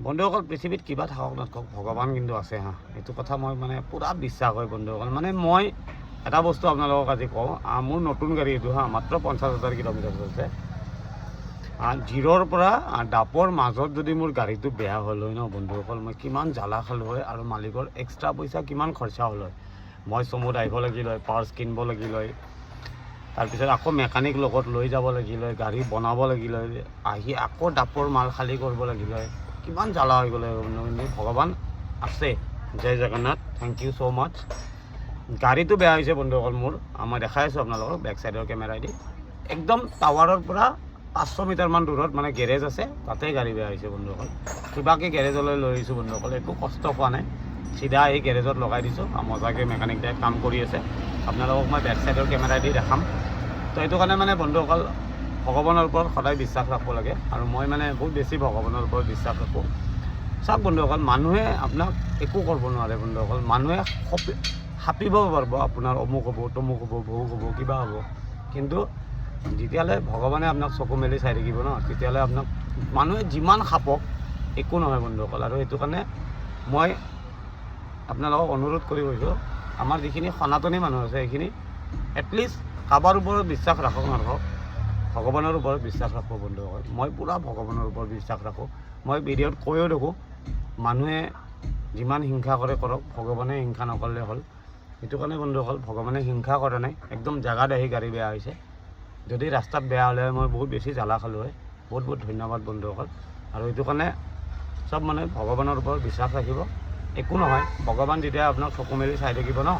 বন্ধুসকল পৃথিৱীত কিবা থাকক নাথাকক ভগৱান কিন্তু আছে হা, এইটো কথা মই মানে পুৰা বিশ্বাস হয় বন্ধুসকল। মানে মই এটা বস্তু আপোনালোকক আজি কওঁ, মোৰ নতুন গাড়ী এইটো হা, মাত্ৰ 50,000 কিলোমিটাৰ চলিছে। জিৰৰ পৰা ডাপৰ মাজত যদি মোৰ গাড়ীটো বেয়া হ'ল হয় ন বন্ধুসকল, মই কিমান জ্বালা খালোঁ হয় আৰু মালিকৰ এক্সট্ৰা পইচা কিমান খৰচা হ'ল হয়। মই চমুত আহিব লাগিল হয়, পাৰ্টছ কিনিব লাগিল হয়, তাৰপিছত আকৌ মেকানিক লগত লৈ যাব লাগিল হয়, গাড়ী বনাব লাগিল হয়, আহি আকৌ ডাপৰ মাল খালী কৰিব লাগিল হয়, কিমান জ্বালা হৈ গ'লে। কিন্তু ভগৱান আছে, জয় জগন্নাথ, থেংক ইউ ছ' মাছ। গাড়ীটো বেয়া হৈছে বন্ধুসকল মোৰ, মই দেখাই আছোঁ আপোনালোকক বেক চাইডৰ কেমেৰাইদি। একদম টাৱাৰৰ পৰা 500 মিটাৰমান দূৰত মানে গেৰেজ আছে, তাতে গাড়ী বেয়া হৈছে বন্ধুসকল। কিবাকৈ গেৰেজলৈ লৈ আহিছোঁ বন্ধুসকল, একো কষ্ট পোৱা নাই, চিধা এই গেৰেজত লগাই দিছোঁ। মজাকৈ মেকানিকদাই কাম কৰি আছে, আপোনালোকক মই বেক চাইডৰ কেমেৰাইদি দেখাম। তো এইটো কাৰণে মানে বন্ধুসকল ভগৱানৰ ওপৰত সদায় বিশ্বাস ৰাখিব লাগে, আৰু মই মানে বহুত বেছি ভগৱানৰ ওপৰত বিশ্বাস ৰাখোঁ। চাওক বন্ধুসকল, মানুহে আপোনাক একো কৰিব নোৱাৰে বন্ধুসকল। মানুহে সাপিব পাৰিব, আপোনাৰ অমুক হ'ব, তমুক হ'ব, বহু হ'ব, কিবা হ'ব, কিন্তু যেতিয়ালৈ ভগৱানে আপোনাক চকু মেলি চাই থাকিব ন, তেতিয়ালৈ আপোনাক মানুহে যিমান খাপক একো নহয় বন্ধুসকল। আৰু সেইটো কাৰণে মই আপোনালোকক অনুৰোধ কৰি কৈছোঁ, আমাৰ যিখিনি সনাতনী মানুহ আছে সেইখিনি এটলিষ্ট কাৰোবাৰ ওপৰত বিশ্বাস ৰাখক নাৰাখক, ভগৱানৰ ওপৰত বিশ্বাস ৰাখোঁ বন্ধুসকল। মই পূৰা ভগৱানৰ ওপৰত বিশ্বাস ৰাখোঁ। মই ভিডিঅ'ত কৈও দেখোঁ, মানুহে যিমান হিংসা কৰে কৰক, ভগৱানে হিংসা নকৰিলে হ'ল। সেইটো কাৰণে বন্ধুসকল ভগৱানে হিংসা কৰা নাই, একদম জেগাত আহি গাড়ী বেয়া হৈছে। যদি ৰাস্তাত বেয়া হ'লে মই বহুত বেছি জ্বালা খালোঁ হয়। বহুত বহুত ধন্যবাদ বন্ধুসকল। আৰু এইটো কাৰণে চব মানে ভগৱানৰ ওপৰত বিশ্বাস ৰাখিব, একো নহয়। ভগৱান যেতিয়া আপোনাক চকু মেলি চাই থাকিব ন,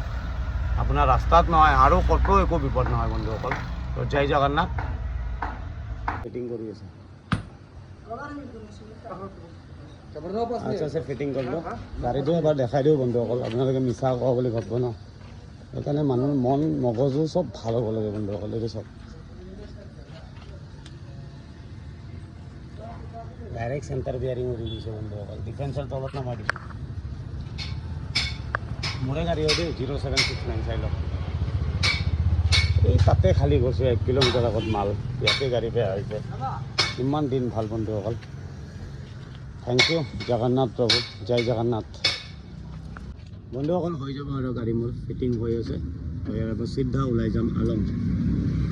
আপোনাৰ ৰাস্তাত নহয় আৰু ক'তো একো বিপদ নহয় বন্ধুসকল। তো জয় জগন্নাথ। ফিটিং কৰি আছে, আচ্ছা ফিটিং কৰিব। গাড়ীটো এবাৰ দেখাই দিওঁ বন্ধুসকল, আপোনালোকে মিছা কোৱা বুলি ভাবিব ন, সেইকাৰণে মানুহৰ মন মগজু চব ভাল হ'ব লাগে বন্ধুসকল। এইটো চব ডাইৰেক্ট চেণ্টাৰ বিয়াৰিং কৰি দিছে বন্ধুসকল, ডিফেন্সৰ তলত নমাই দিছোঁ। মোৰে গাড়ী হয় দেই, 0769 চাই লওক। এই তাতে খালী কৰিছোঁ 1 কিলোমিটাৰ আগত মাল, ইয়াতে গাড়ী বেয়া হৈছে। ইমান দিন ভাল বন্ধুসকল, থেংক ইউ জগন্নাথ প্ৰভু, জয় জগন্নাথ। বন্ধুসকল হৈ যাব আৰু গাড়ী মোৰ ফিটিং হৈ আছে, ইয়াৰ পৰা চিধা ওলাই যাম আলম।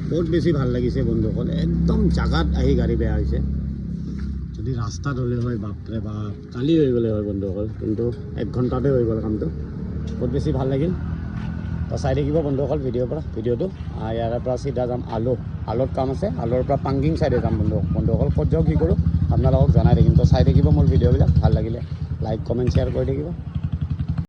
বহুত বেছি ভাল লাগিছে বন্ধুসকল, একদম জাগাত আহি গাড়ী বেয়া হৈছে। যদি ৰাস্তাত হ'লে হয় বাপৰে বাপ, কালি হৈ গ'লে হয় বন্ধুসকল, কিন্তু 1 ঘণ্টাতে হৈ গ'ল কামটো। বহুত বেছি ভাল লাগিল। তো চাই থাকিব বন্ধুসকল ভিডিঅ'টো। ইয়াৰ পৰা চিধা যাম আলুত কাম আছে, আলুৰ পৰা পাংগিং চাইডে যাম বন্ধুসকল। ক'ত যাওঁ কি কৰোঁ আপোনালোকক জনাই থাকিম। তো চাই থাকিব মোৰ ভিডিঅ'বিলাক, ভাল লাগিলে লাইক কমেণ্ট শ্বেয়াৰ কৰি থাকিব।